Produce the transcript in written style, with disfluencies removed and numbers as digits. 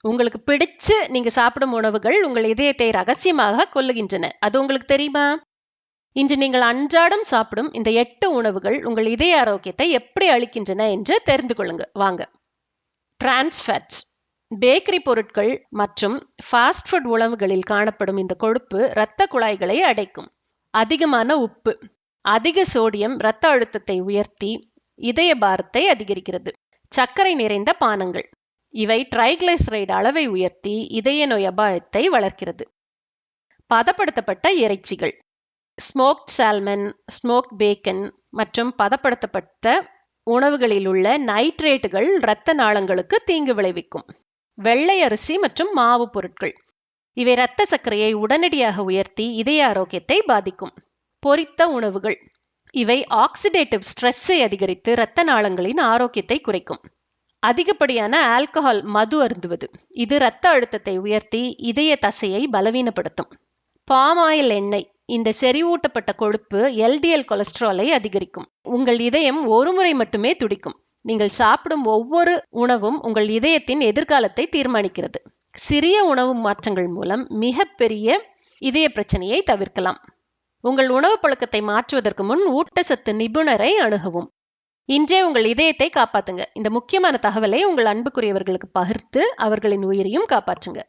உங்களுக்கு பிடிச்சு நீங்க சாப்பிடும் உணவுகள் உங்கள் இதயத்தை ரகசியமாக கொல்லுகின்றன. அது உங்களுக்கு தெரியுமா? இன்று நீங்கள் அன்றாடம் சாப்பிடும் இந்த 8 உணவுகள் உங்கள் இதய ஆரோக்கியத்தை எப்படி அளிக்கின்றன என்று தெரிந்து கொள்ளுங்க வாங்க. டிரான்ஸ்ஃபேட்ஸ், பேக்கரி பொருட்கள் மற்றும் ஃபாஸ்ட் ஃபுட் உணவுகளில் காணப்படும் இந்த கொழுப்பு இரத்த குழாய்களை அடைக்கும். அதிகமான உப்பு, அதிக சோடியம் இரத்த அழுத்தத்தை உயர்த்தி இதய பாரத்தை அதிகரிக்கிறது. சர்க்கரை நிறைந்த பானங்கள், இவை ட்ரைகிளைசரைடு அளவை உயர்த்தி இதய நோய் அபாயத்தை வளர்க்கிறது. பதப்படுத்தப்பட்ட இறைச்சிகள், ஸ்மோக்ட் சால்மன், ஸ்மோக்ட் பேக்கன் மற்றும் பதப்படுத்தப்பட்ட உணவுகளில் உள்ள நைட்ரேட்டுகள் இரத்த நாளங்களுக்கு தீங்கு விளைவிக்கும். வெள்ளை அரிசி மற்றும் மாவு பொருட்கள், இவை இரத்த சர்க்கரையை உடனடியாக உயர்த்தி இதய ஆரோக்கியத்தை பாதிக்கும். பொரித்த உணவுகள், இவை ஆக்சிடேட்டிவ் ஸ்ட்ரெஸ்ஸை அதிகரித்து இரத்த நாளங்களின் ஆரோக்கியத்தை குறைக்கும். அதிகப்படியான ஆல்கஹால், மது அருந்துவது, இது இரத்த அழுத்தத்தை உயர்த்தி இதய தசையை பலவீனப்படுத்தும். பாம் ஆயில் எண்ணெய், இந்த செறிவூட்டப்பட்ட கொழுப்பு எல்டிஎல் கொலஸ்ட்ராலை அதிகரிக்கும். உங்கள் இதயம் ஒரு முறை மட்டுமே துடிக்கும். நீங்கள் சாப்பிடும் ஒவ்வொரு உணவும் உங்கள் இதயத்தின் எதிர்காலத்தை தீர்மானிக்கிறது. சிறிய உணவு மாற்றங்கள் மூலம் மிகப்பெரிய இதய பிரச்சனையை தவிர்க்கலாம். உங்கள் உணவு பழக்கத்தை மாற்றுவதற்கு முன் ஊட்டச்சத்து நிபுணரை அணுகவும். இன்றே உங்கள் இதயத்தை காப்பாத்துங்க. இந்த முக்கியமான தகவலை உங்கள் அன்புக்குரியவர்களுக்கு பகிர்ந்து அவர்களின் உயிரையும் காப்பாற்றுங்க.